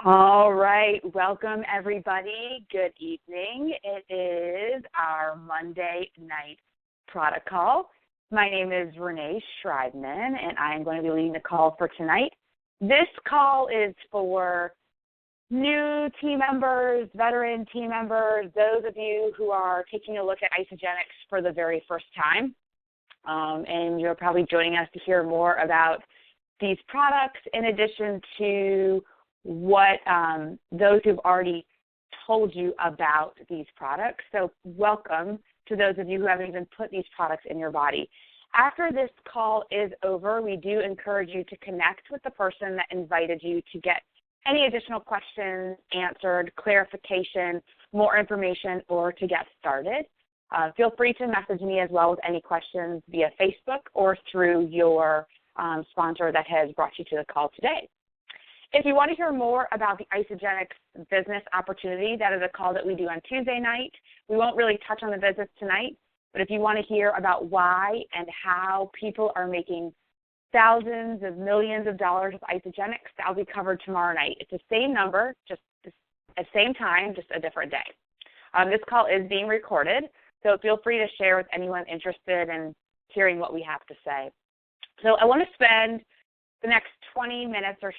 All right. Welcome, everybody. Good evening. It is our Monday night product call. My name is Renee Schreibman, and I am going to be leading the call for tonight. This call is for new team members, veteran team members, those of you who are taking a look at Isagenix for the very first time. And you're probably joining us to hear more about these products in addition to what those who've already told you about these products. So welcome to those of you who haven't even put these products in your body. After this call is over, we do encourage you to connect with the person that invited you to get any additional questions answered, clarification, more information, or to get started. Feel free to message me as well with any questions via Facebook or through your sponsor that has brought you to the call today. If you want to hear more about the Isagenix business opportunity, that is a call that we do on Tuesday night. We won't really touch on the business tonight, but if you want to hear about why and how people are making thousands of millions of dollars with Isagenix, that will be covered tomorrow night. It's the same number, just at the same time, just a different day. This call is being recorded, so feel free to share with anyone interested in hearing what we have to say. So I want to spend the next 20 minutes or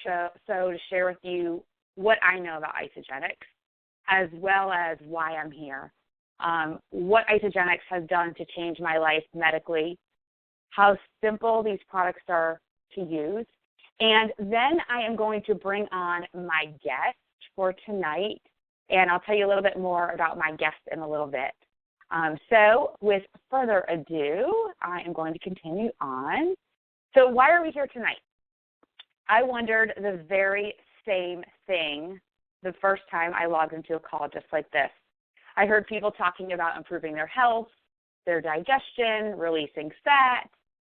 so to share with you what I know about Isagenix, as well as why I'm here, what Isagenix has done to change my life medically, how simple these products are to use, and then I am going to bring on my guest for tonight, and I'll tell you a little bit more about my guest in a little bit. So with further ado, I am going to continue on. So why are we here tonight? I wondered the very same thing the first time I logged into a call just like this. I heard people talking about improving their health, their digestion, releasing fat,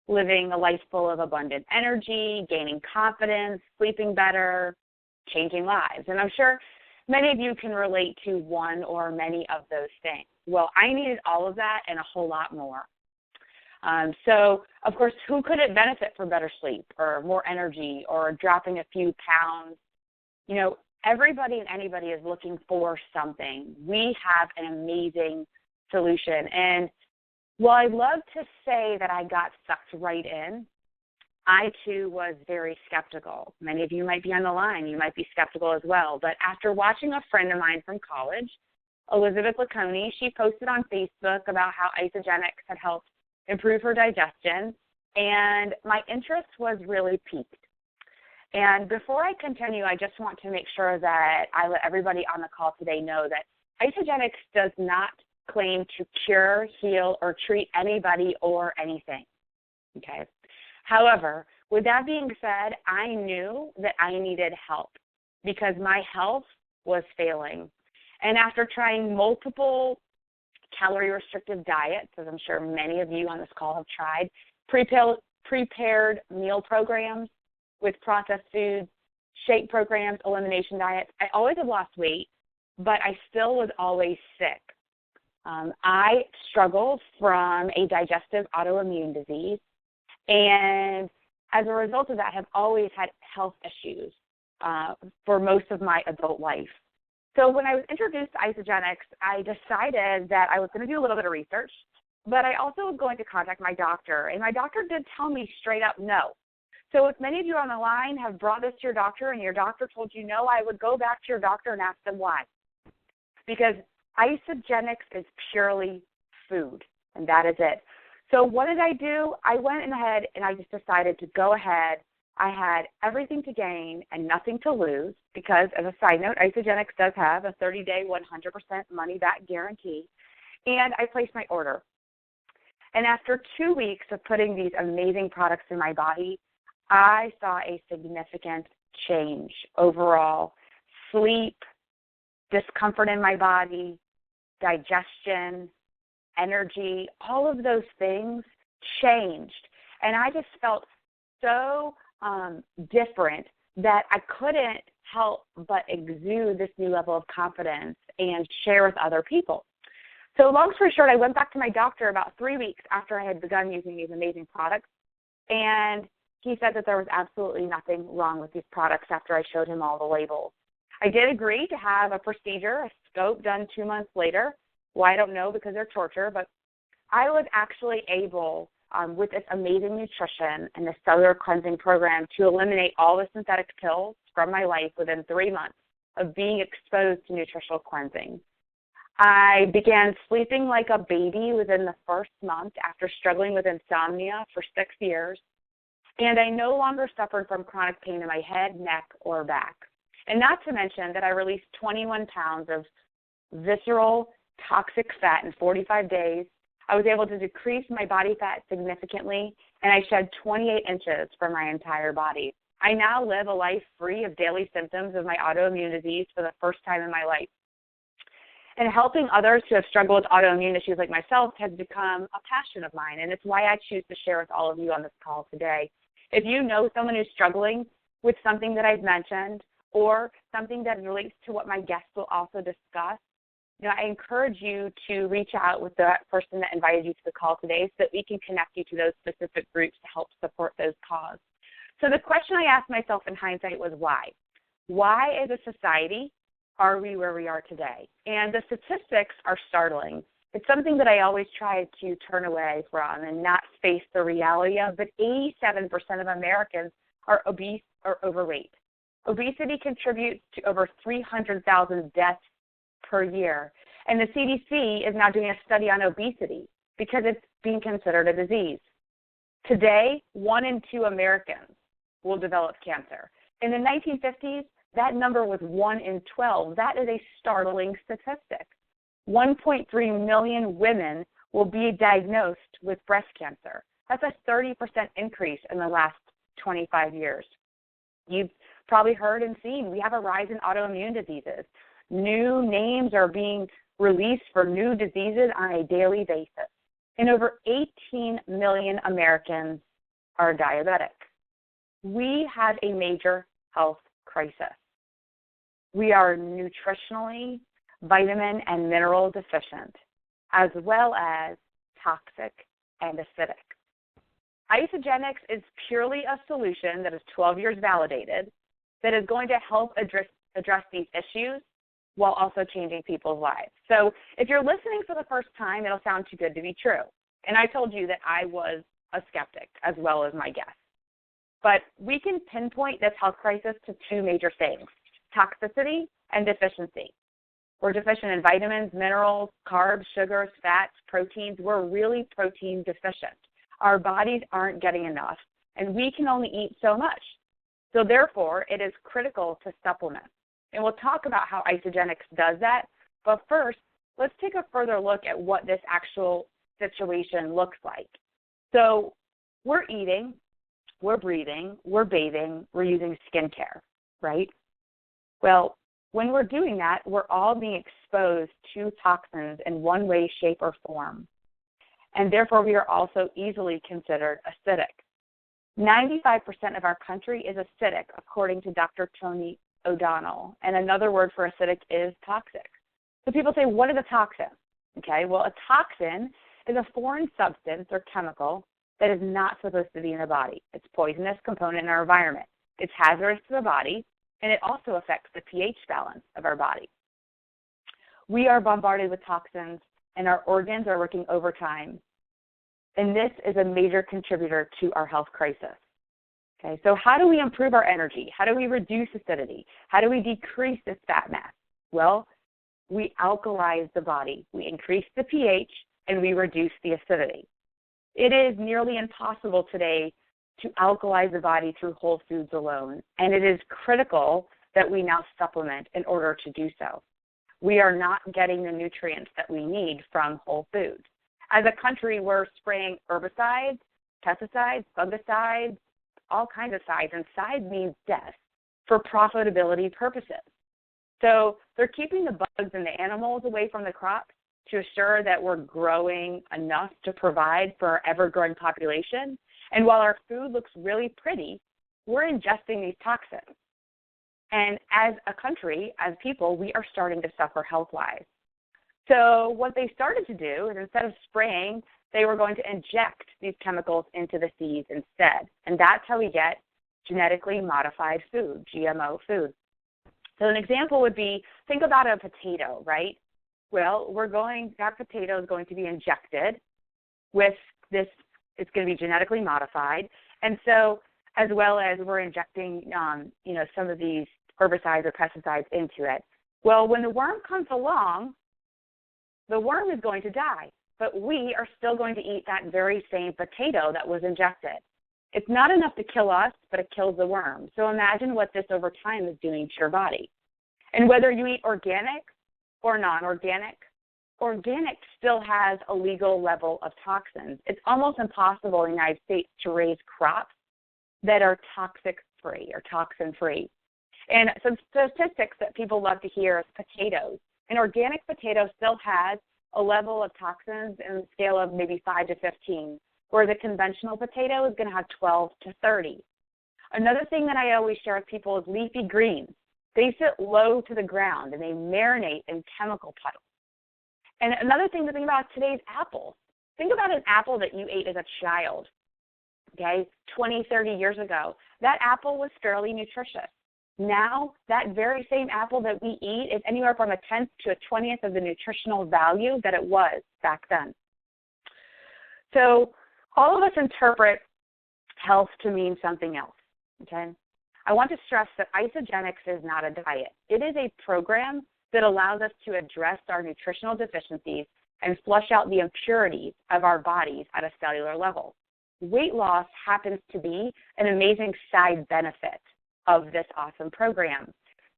living a life full of abundant energy, gaining confidence, sleeping better, changing lives. And I'm sure many of you can relate to one or many of those things. Well, I needed all of that and a whole lot more. So, of course, who couldn't benefit from better sleep or more energy or dropping a few pounds? You know, everybody and anybody is looking for something. We have an amazing solution. And while I'd love to say that I got sucked right in, I, too, was very skeptical. Many of you might be on the line. You might be skeptical as well. But after watching a friend of mine from college, Elizabeth Laconey, she posted on Facebook about how Isagenix had helped improve her digestion, and my interest was really piqued. And before I continue, I just want to make sure that I let everybody on the call today know that Isagenix does not claim to cure, heal, or treat anybody or anything, okay? However, with that being said, I knew that I needed help because my health was failing. And after trying multiple calorie-restrictive diets, as I'm sure many of you on this call have tried, prepared meal programs with processed foods, shake programs, elimination diets, I always have lost weight, but I still was always sick. I struggled from a digestive autoimmune disease, and as a result of that, have always had health issues for most of my adult life. So when I was introduced to Isagenix, I decided that I was going to do a little bit of research, but I also was going to contact my doctor, and my doctor did tell me straight up no. So if many of you on the line have brought this to your doctor and your doctor told you no, I would go back to your doctor and ask them why. Because Isagenix is purely food, and that is it. So what did I do? I went ahead and I just decided to go ahead. I had everything to gain and nothing to lose because, as a side note, Isagenix does have a 30-day, 100% money-back guarantee, and I placed my order. And after 2 weeks of putting these amazing products in my body, I saw a significant change overall. Sleep, discomfort in my body, digestion, energy, all of those things changed. And I just felt so different that I couldn't help but exude this new level of confidence and share with other people. So long story short, I went back to my doctor about 3 weeks after I had begun using these amazing products, and he said that there was absolutely nothing wrong with these products after I showed him all the labels. I did agree to have a procedure, a scope done 2 months later. Why, I don't know, because they're torture, but I was actually able, with this amazing nutrition and the cellular cleansing program, to eliminate all the synthetic pills from my life within 3 months of being exposed to nutritional cleansing. I began sleeping like a baby within the first month after struggling with insomnia for 6 years, and I no longer suffered from chronic pain in my head, neck, or back. And not to mention that I released 21 pounds of visceral, toxic fat in 45 days. I was able to decrease my body fat significantly, and I shed 28 inches from my entire body. I now live a life free of daily symptoms of my autoimmune disease for the first time in my life. And helping others who have struggled with autoimmune issues like myself has become a passion of mine, and it's why I choose to share with all of you on this call today. If you know someone who's struggling with something that I've mentioned or something that relates to what my guests will also discuss, I encourage you to reach out with the person that invited you to the call today so that we can connect you to those specific groups to help support those causes. So the question I asked myself in hindsight was why? Why, as a society, are we where we are today? And the statistics are startling. It's something that I always try to turn away from and not face the reality of, but 87% of Americans are obese or overweight. Obesity contributes to over 300,000 deaths per year. And the CDC is now doing a study on obesity because it's being considered a disease. Today, 1 in 2 Americans will develop cancer. In the 1950s, that number was 1 in 12. That is a startling statistic. 1.3 million women will be diagnosed with breast cancer. That's a 30% increase in the last 25 years. You've probably heard and seen we have a rise in autoimmune diseases. New names are being released for new diseases on a daily basis. And over 18 million Americans are diabetic. We have a major health crisis. We are nutritionally, vitamin and mineral deficient, as well as toxic and acidic. Isagenix is purely a solution that is 12 years validated that is going to help address these issues while also changing people's lives. So if you're listening for the first time, it'll sound too good to be true. And I told you that I was a skeptic as well as my guests. But we can pinpoint this health crisis to 2 major things: toxicity and deficiency. We're deficient in vitamins, minerals, carbs, sugars, fats, proteins. We're really protein deficient. Our bodies aren't getting enough, and we can only eat so much. So therefore, it is critical to supplement. And we'll talk about how Isagenix does that. But first, let's take a further look at what this actual situation looks like. So we're eating, we're breathing, we're bathing, we're using skincare, right? Well, when we're doing that, we're all being exposed to toxins in one way, shape, or form. And therefore, we are also easily considered acidic. 95% of our country is acidic, according to Dr. Tony O'Donnell. And another word for acidic is toxic. So people say, what is a toxin? Okay, well, a toxin is a foreign substance or chemical that is not supposed to be in the body. It's a poisonous component in our environment. It's hazardous to the body, and it also affects the pH balance of our body. We are bombarded with toxins, and our organs are working overtime. And this is a major contributor to our health crisis. Okay, so how do we improve our energy? How do we reduce acidity? How do we decrease this fat mass? Well, we alkalize the body. We increase the pH, and we reduce the acidity. It is nearly impossible today to alkalize the body through whole foods alone, and it is critical that we now supplement in order to do so. We are not getting the nutrients that we need from whole foods. As a country, we're spraying herbicides, pesticides, fungicides, all kinds of sides, and side means death, for profitability purposes. So they're keeping the bugs and the animals away from the crops to assure that we're growing enough to provide for our ever-growing population. And while our food looks really pretty, we're ingesting these toxins. And as a country, as people, we are starting to suffer health-wise. So what they started to do is instead of spraying, they were going to inject these chemicals into the seeds instead. And that's how we get genetically modified food, GMO food. So an example would be, think about a potato, right? Well, that potato is going to be injected with this, it's going to be genetically modified. And so, as well as we're injecting, some of these herbicides or pesticides into it. Well, when the worm comes along, the worm is going to die, but we are still going to eat that very same potato that was injected. It's not enough to kill us, but it kills the worm. So imagine what this over time is doing to your body. And whether you eat organic or non-organic, organic still has a legal level of toxins. It's almost impossible in the United States to raise crops that are toxic-free or toxin-free. And some statistics that people love to hear is potatoes. An organic potato still has a level of toxins in the scale of maybe 5 to 15, whereas a conventional potato is going to have 12 to 30. Another thing that I always share with people is leafy greens. They sit low to the ground, and they marinate in chemical puddles. And another thing to think about is today's apples. Think about an apple that you ate as a child, 20, 30 years ago. That apple was fairly nutritious. Now, that very same apple that we eat is anywhere from a 10th to a 20th of the nutritional value that it was back then. So all of us interpret health to mean something else, okay? I want to stress that Isagenix is not a diet. It is a program that allows us to address our nutritional deficiencies and flush out the impurities of our bodies at a cellular level. Weight loss happens to be an amazing side benefit of this awesome program.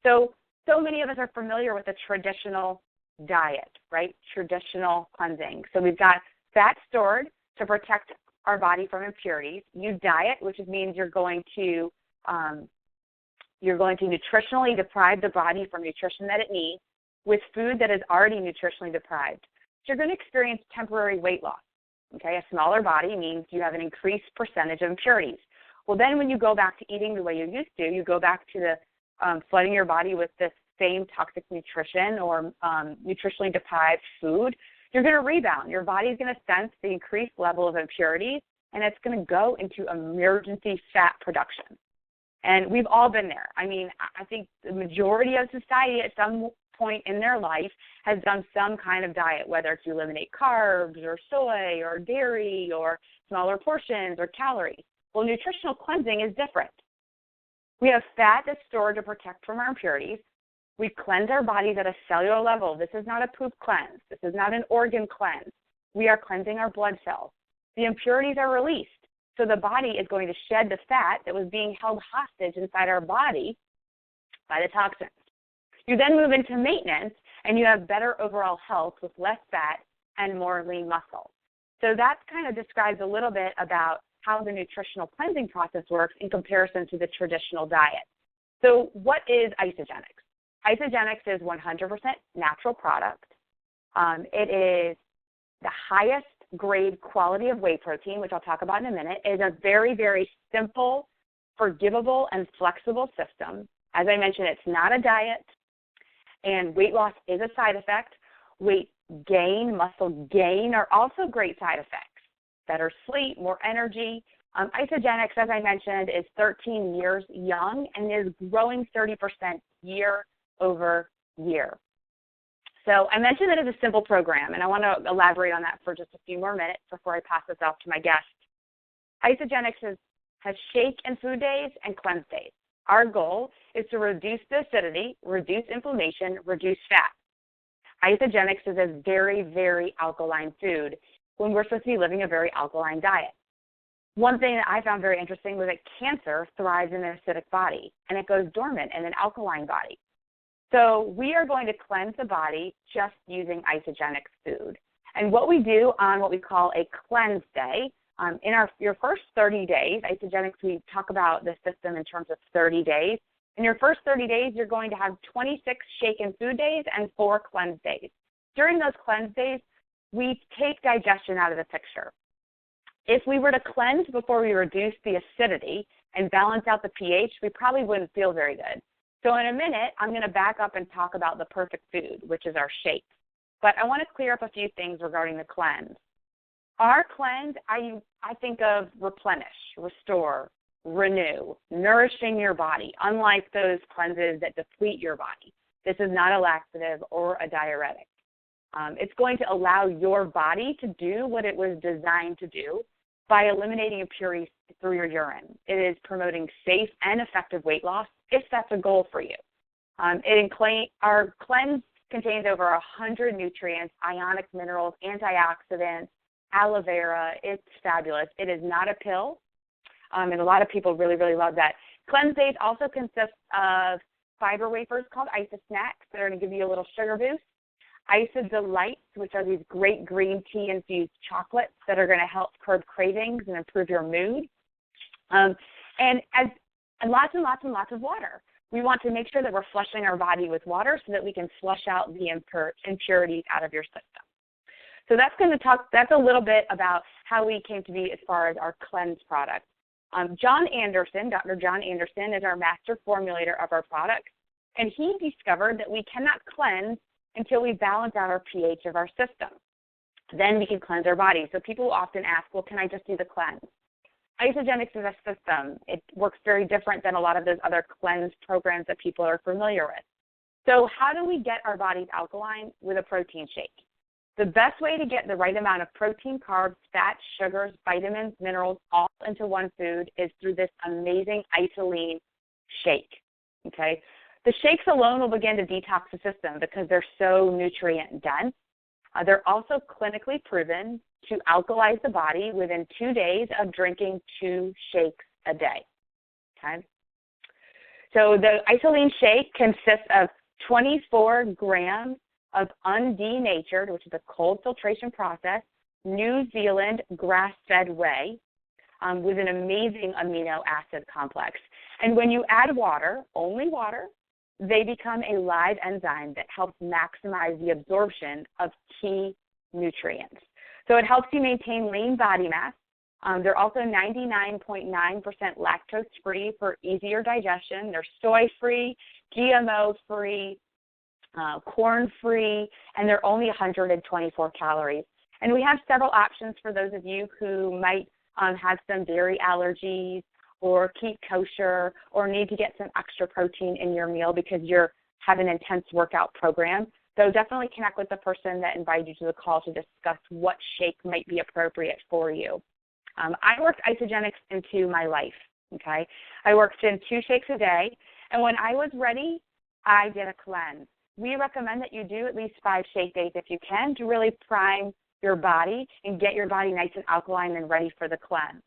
So many of us are familiar with the traditional diet, right? Traditional cleansing. So we've got fat stored to protect our body from impurities. You diet, which means you're going to nutritionally deprive the body from nutrition that it needs with food that is already nutritionally deprived. So you're going to experience temporary weight loss. Okay, a smaller body means you have an increased percentage of impurities. Well, then when you go back to eating the way you used to, you go back to the flooding your body with this same toxic nutrition or nutritionally deprived food, you're going to rebound. Your body's going to sense the increased level of impurities, and it's going to go into emergency fat production. And we've all been there. I mean, I think the majority of society at some point in their life has done some kind of diet, whether it's to eliminate carbs or soy or dairy or smaller portions or calories. Well, nutritional cleansing is different. We have fat that's stored to protect from our impurities. We cleanse our bodies at a cellular level. This is not a poop cleanse. This is not an organ cleanse. We are cleansing our blood cells. The impurities are released. So the body is going to shed the fat that was being held hostage inside our body by the toxins. You then move into maintenance, and you have better overall health with less fat and more lean muscle. So that kind of describes a little bit about how the nutritional cleansing process works in comparison to the traditional diet. So what is Isagenix? Isagenix is 100% natural product. It is the highest grade quality of whey protein, which I'll talk about in a minute. It is a very, very simple, forgivable, and flexible system. As I mentioned, it's not a diet, and weight loss is a side effect. Weight gain, muscle gain are also great side effects. Better sleep, more energy. Isagenix, as I mentioned, is 13 years young and is growing 30% year over year. So I mentioned that it's a simple program, and I want to elaborate on that for just a few more minutes before I pass this off to my guest. Isagenix has shake and food days and cleanse days. Our goal is to reduce the acidity, reduce inflammation, reduce fat. Isagenix is a very, very alkaline food when we're supposed to be living a very alkaline diet. One thing that I found very interesting was that cancer thrives in an acidic body, and it goes dormant in an alkaline body. So we are going to cleanse the body just using Isagenix food. And what we do on what we call a cleanse day, in your first 30 days, Isagenix, we talk about the system in terms of 30 days. In your first 30 days, you're going to have 26 shake and food days and 4 cleanse days. During those cleanse days, we take digestion out of the picture. If we were to cleanse before we reduce the acidity and balance out the pH, we probably wouldn't feel very good. So in a minute, I'm going to back up and talk about the perfect food, which is our shake. But I want to clear up a few things regarding the cleanse. Our cleanse, I think of replenish, restore, renew, nourishing your body, unlike those cleanses that deplete your body. This is not a laxative or a diuretic. It's going to allow your body to do what it was designed to do by eliminating impurities through your urine. It is promoting safe and effective weight loss if that's a goal for you. Our cleanse contains over 100 nutrients, ionic minerals, antioxidants, aloe vera. It's fabulous. It is not a pill, and a lot of people really, really love that. Cleanse Days also consists of fiber wafers called Isagenix that are going to give you a little sugar boost. Delights, which are these great green tea infused chocolates that are going to help curb cravings and improve your mood. And lots and lots and lots of water. We want to make sure that we're flushing our body with water so that we can flush out the impurities out of your system. So that's a little bit about how we came to be as far as our cleanse product. Dr. John Anderson is our master formulator of our products, and he discovered that we cannot cleanse until we balance out our pH of our system. Then we can cleanse our body. So people often ask, well, can I just do the cleanse? Isagenix is a system. It works very different than a lot of those other cleanse programs that people are familiar with. So how do we get our bodies alkaline? With a protein shake. The best way to get the right amount of protein, carbs, fats, sugars, vitamins, minerals, all into one food is through this amazing Isagenix shake, okay? The shakes alone will begin to detox the system because they're so nutrient dense. They're also clinically proven to alkalize the body within 2 days of drinking 2 shakes a day, okay? So the Isagenix shake consists of 24 grams of undenatured, which is a cold filtration process, New Zealand grass-fed whey with an amazing amino acid complex. And when you add water, only water, they become a live enzyme that helps maximize the absorption of key nutrients. So it helps you maintain lean body mass. They're also 99.9% lactose-free for easier digestion. They're soy-free, GMO-free, corn-free, and they're only 124 calories. And we have several options for those of you who might have some dairy allergies or keep kosher or need to get some extra protein in your meal because you're have an intense workout program. So definitely connect with the person that invited you to the call to discuss what shake might be appropriate for you. I worked Isagenix into my life, okay? I worked in 2 shakes a day, and when I was ready, I did a cleanse. We recommend that you do at least 5 shake days if you can to really prime your body and get your body nice and alkaline and ready for the cleanse.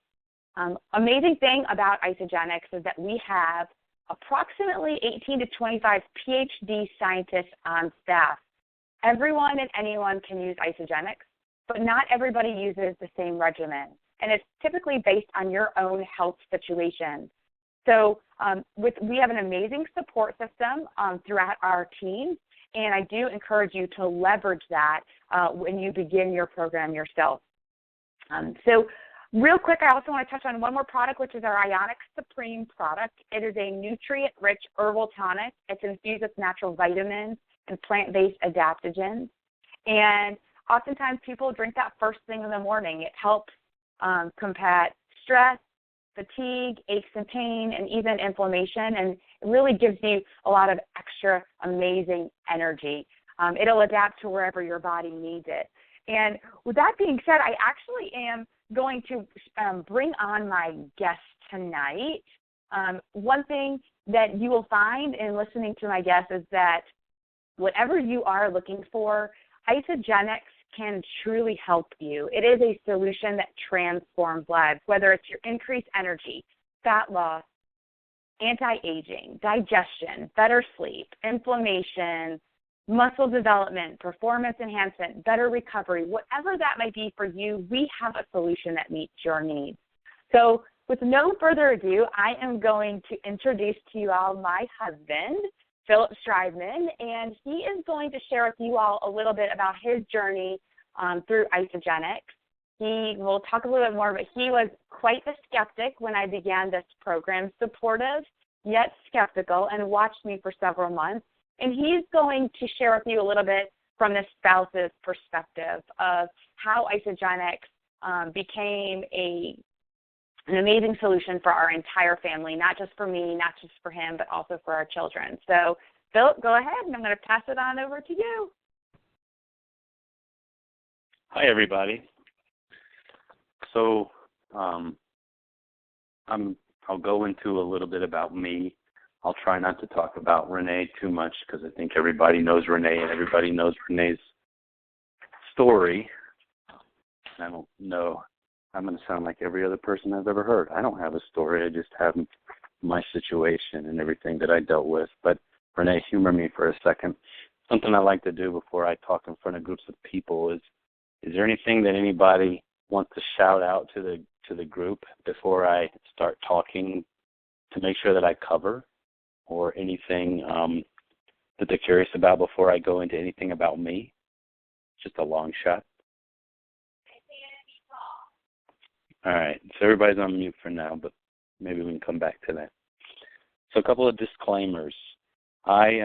Amazing thing about Isagenix is that we have approximately 18 to 25 PhD scientists on staff. Everyone and anyone can use Isagenix, but not everybody uses the same regimen, and it's typically based on your own health situation. So we have an amazing support system throughout our team, and I do encourage you to leverage that when you begin your program yourself. So real quick, I also want to touch on one more product, which is our Ionic Supreme product. It is a nutrient-rich herbal tonic. It's infused with natural vitamins and plant-based adaptogens. And oftentimes people drink that first thing in the morning. It helps combat stress, fatigue, aches and pain, and even inflammation, and it really gives you a lot of extra amazing energy. It'll adapt to wherever your body needs it. And with that being said, I actually am going to bring on my guest tonight. One thing that you will find in listening to my guest is that whatever you are looking for, Isagenix can truly help you. It is a solution that transforms lives, whether it's your increased energy, fat loss, anti-aging, digestion, better sleep, inflammation, muscle development, performance enhancement, better recovery, whatever that might be for you, we have a solution that meets your needs. So with no further ado, I am going to introduce to you all my husband, Philip Schreibman, and he is going to share with you all a little bit about his journey through Isagenix. He will talk a little bit more, but he was quite the skeptic when I began this program, supportive yet skeptical, and watched me for several months. And he's going to share with you a little bit from the spouse's perspective of how Isagenix became an amazing solution for our entire family, not just for me, not just for him, but also for our children. So, Phil, go ahead, and I'm going to pass it on over to you. Hi, everybody. So I'll go into a little bit about me. I'll try not to talk about Renee too much because I think everybody knows Renee and everybody knows Renee's story. I don't know. I'm going to sound like every other person I've ever heard. I don't have a story. I just have my situation and everything that I dealt with. But Renee, humor me for a second. Something I like to do before I talk in front of groups of people is there anything that anybody wants to shout out to the group before I start talking to make sure that I cover, or anything that they're curious about before I go into anything about me? Just a long shot. All right, so everybody's on mute for now, but maybe we can come back to that. So a couple of disclaimers. I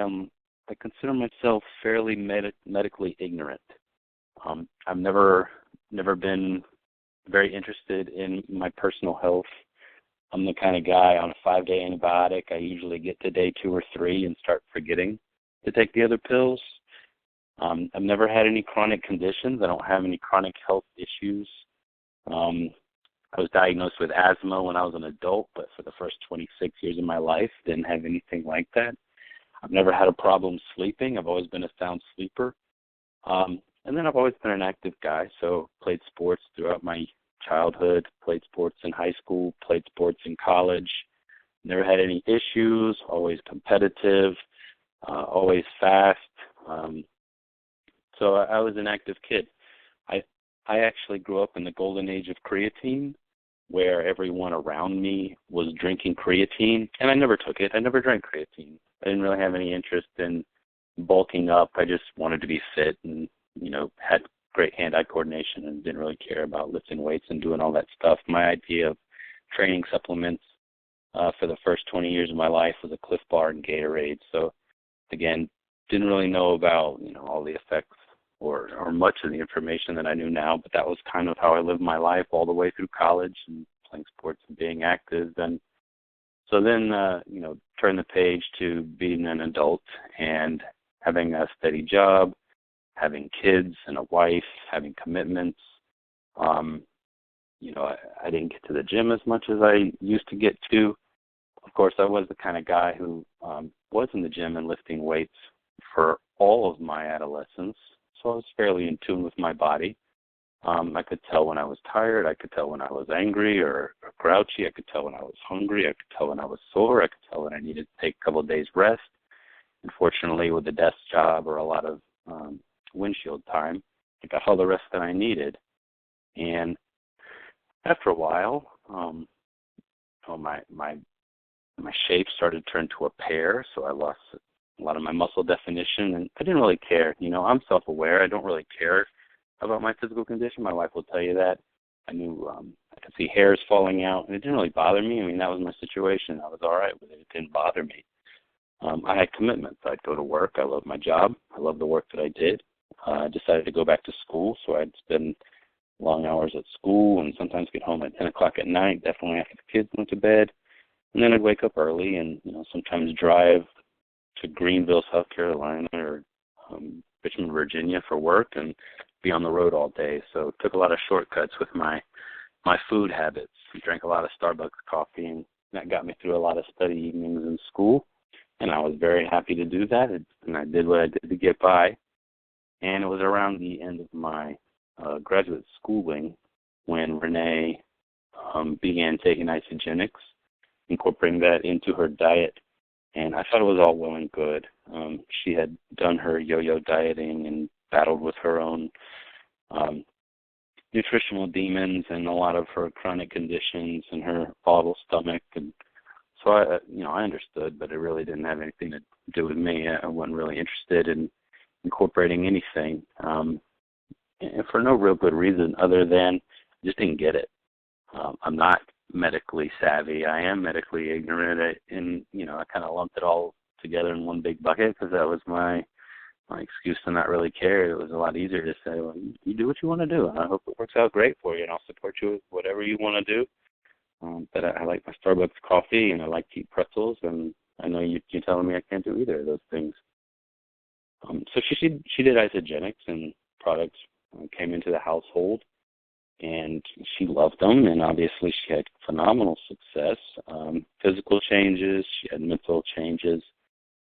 consider myself fairly medically ignorant. I've never been very interested in my personal health. I'm the kind of guy on a 5-day antibiotic. I usually get to day 2 or 3 and start forgetting to take the other pills. I've never had any chronic conditions. I don't have any chronic health issues. I was diagnosed with asthma when I was an adult, but for the first 26 years of my life, didn't have anything like that. I've never had a problem sleeping. I've always been a sound sleeper. And then I've always been an active guy, so played sports throughout my childhood, played sports in high school, played sports in college. Never had any issues, always competitive, always fast. So I was an active kid. I actually grew up in the golden age of creatine, where everyone around me was drinking creatine, and I never took it. I never drank creatine. I didn't really have any interest in bulking up. I just wanted to be fit and, had great hand-eye coordination and didn't really care about lifting weights and doing all that stuff. My idea of training supplements for the first 20 years of my life was a Cliff Bar and Gatorade. So, again, didn't really know about, all the effects or much of the information that I knew now, but that was kind of how I lived my life all the way through college and playing sports and being active. And so then, turn the page to being an adult and having a steady job, having kids and a wife, having commitments. I didn't get to the gym as much as I used to get to. Of course, I was the kind of guy who was in the gym and lifting weights for all of my adolescence, so I was fairly in tune with my body. I could tell when I was tired. I could tell when I was angry or grouchy. I could tell when I was hungry. I could tell when I was sore. I could tell when I needed to take a couple of days rest. Unfortunately, with the desk job or a lot of windshield time, I got all the rest that I needed. And after a while, my shape started to turn to a pear, so I lost a lot of my muscle definition, and I didn't really care. I'm self-aware. I don't really care about my physical condition. My wife will tell you that. I knew I could see hairs falling out, and it didn't really bother me. I mean, that was my situation. I was all right with it. It didn't bother me. I had commitments. I'd go to work. I loved my job. I loved the work that I did. I decided to go back to school, so I'd spend long hours at school and sometimes get home at 10 o'clock at night, definitely after the kids went to bed. And then I'd wake up early and, sometimes drive to Greenville, South Carolina, or Richmond, Virginia for work and be on the road all day. So it took a lot of shortcuts with my food habits. I drank a lot of Starbucks coffee, and that got me through a lot of study evenings in school. And I was very happy to do that, and I did what I did to get by. And it was around the end of my graduate schooling when Renee began taking Isagenix, incorporating that into her diet. And I thought it was all well and good. She had done her yo-yo dieting and battled with her own nutritional demons and a lot of her chronic conditions and her volatile stomach. And so I understood, but it really didn't have anything to do with me. I wasn't really interested in incorporating anything, and for no real good reason other than I just didn't get it. I'm not medically savvy. I am medically ignorant, and I kind of lumped it all together in one big bucket because that was my excuse to not really care. It was a lot easier to say, well, you do what you want to do, and I hope it works out great for you, and I'll support you with whatever you want to do. But I like my Starbucks coffee, and I like to eat pretzels, and I know you're telling me I can't do either of those things. So she did Isagenix, and products came into the household, and she loved them, and obviously she had phenomenal success. Physical changes, she had mental changes.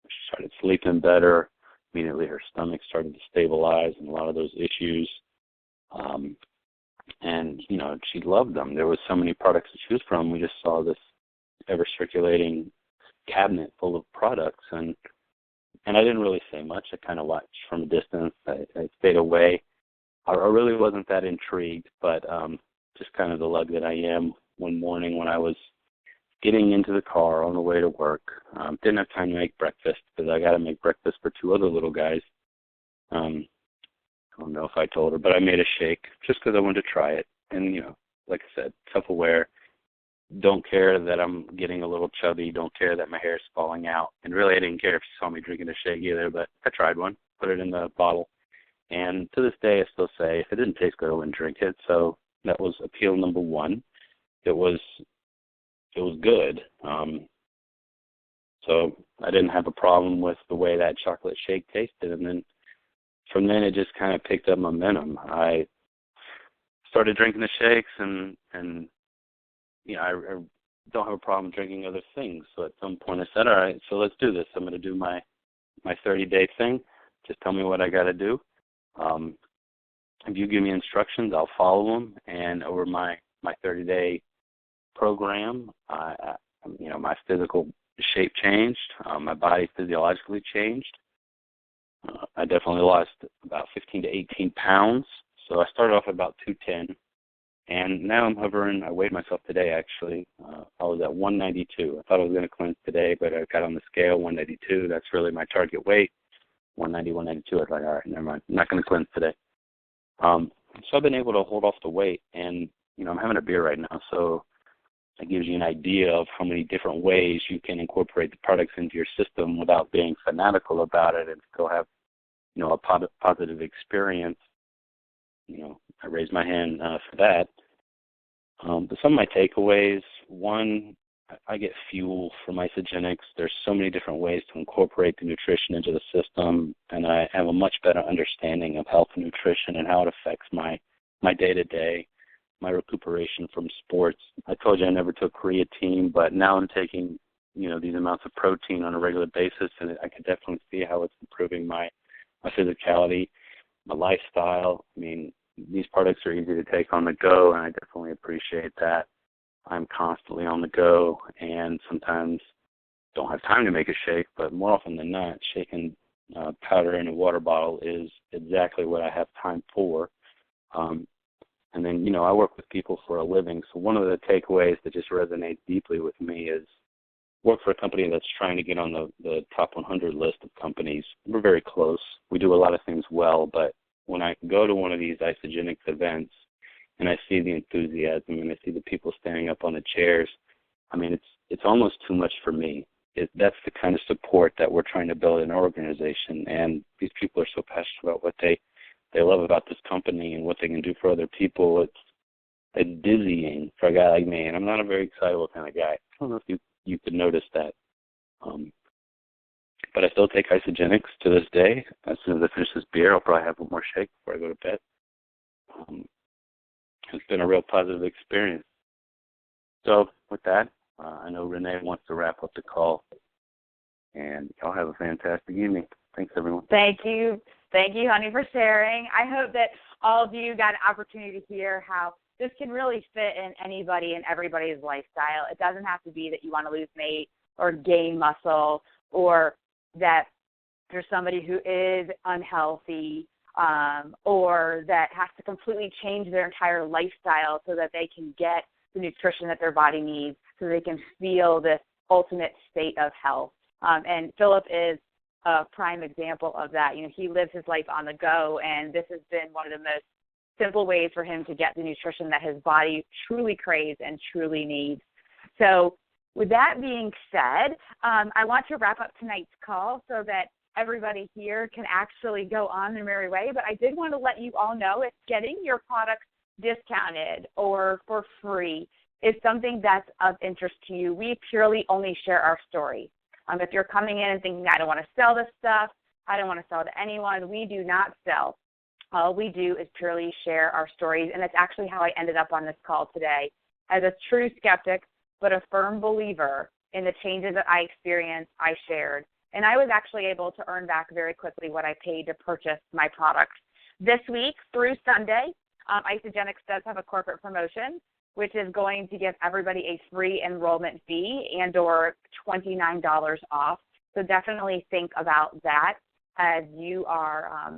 She started sleeping better. Immediately her stomach started to stabilize and a lot of those issues. And, she loved them. There was so many products to choose from. We just saw this ever-circulating cabinet full of products, and I didn't really say much. I kind of watched from a distance. I stayed away. I really wasn't that intrigued, but just kind of the lug that I am. One morning when I was getting into the car on the way to work, didn't have time to make breakfast because I got to make breakfast for two other little guys. I don't know if I told her, but I made a shake just because I wanted to try it. And, like I said, self-aware, don't care that I'm getting a little chubby, don't care that my hair is falling out. And really I didn't care if she saw me drinking a shake either, but I tried one, put it in the bottle. And to this day I still say if it didn't taste good, I wouldn't drink it. So that was appeal number one. It was good. So I didn't have a problem with the way that chocolate shake tasted. And then from then it just kind of picked up momentum. I started drinking the shakes, and I don't have a problem drinking other things. So at some point I said, all right, so let's do this. I'm going to do my 30-day thing. Just tell me what I got to do. If you give me instructions, I'll follow them. And over my 30-day program, my physical shape changed. My body physiologically changed. I definitely lost about 15 to 18 pounds. So I started off at about 210, and now I'm hovering. I weighed myself today, actually. I was at 192. I thought I was going to cleanse today, but I got on the scale, 192. That's really my target weight, 190, 192. I was like, all right, never mind. I'm not going to cleanse today. So I've been able to hold off the weight, and, I'm having a beer right now, so it gives you an idea of how many different ways you can incorporate the products into your system without being fanatical about it and still have, a positive experience. I raise my hand for that. But some of my takeaways, one, I get fuel from Isagenix. There's so many different ways to incorporate the nutrition into the system, and I have a much better understanding of health and nutrition and how it affects my day-to-day, my recuperation from sports. I told you I never took creatine, but now I'm taking, these amounts of protein on a regular basis, and I can definitely see how it's improving my physicality, my lifestyle. I mean, these products are easy to take on the go, and I definitely appreciate that. I'm constantly on the go, and sometimes don't have time to make a shake, but more often than not, shaking powder in a water bottle is exactly what I have time for. And then, I work with people for a living, so one of the takeaways that just resonates deeply with me is work for a company that's trying to get on the top 100 list of companies. We're very close. We do a lot of things well, but when I go to one of these Isagenix events and I see the enthusiasm and I see the people standing up on the chairs, I mean, it's almost too much for me. That's the kind of support that we're trying to build in our organization, and these people are so passionate about what they love about this company and what they can do for other people. It's dizzying for a guy like me, and I'm not a very excitable kind of guy. I don't know if you could notice that. But I still take Isagenix to this day. As soon as I finish this beer, I'll probably have one more shake before I go to bed. It's been a real positive experience. So with that, I know Renee wants to wrap up the call, and y'all have a fantastic evening. Thanks, everyone. Thank you. Thank you, honey, for sharing. I hope that all of you got an opportunity to hear how this can really fit in anybody and everybody's lifestyle. It doesn't have to be that you want to lose weight or gain muscle, or that there's somebody who is unhealthy, or that has to completely change their entire lifestyle so that they can get the nutrition that their body needs, so they can feel this ultimate state of health. And Philip is a prime example of that. He lives his life on the go, and this has been one of the most simple ways for him to get the nutrition that his body truly craves and truly needs. So with that being said, I want to wrap up tonight's call so that everybody here can actually go on their merry way. But I did want to let you all know if getting your products discounted or for free is something that's of interest to you. We purely only share our story. If you're coming in and thinking, I don't want to sell this stuff, I don't want to sell to anyone, we do not sell. All we do is purely share our stories, and that's actually how I ended up on this call today. As a true skeptic, but a firm believer in the changes that I experienced, I shared. And I was actually able to earn back very quickly what I paid to purchase my product. This week through Sunday, Isagenix does have a corporate promotion, which is going to give everybody a free enrollment fee and or $29 off. So definitely think about that as you are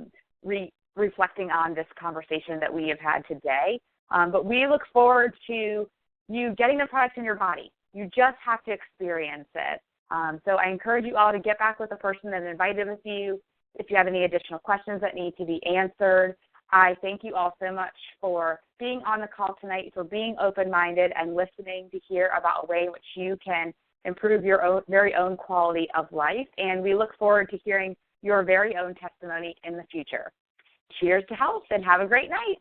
reflecting on this conversation that we have had today. But we look forward to you getting the product in your body. You just have to experience it. So I encourage you all to get back with the person that invited with you. If you have any additional questions that need to be answered, I thank you all so much for being on the call tonight, for being open-minded and listening to hear about a way in which you can improve your very own quality of life. And we look forward to hearing your very own testimony in the future. Cheers to health and have a great night.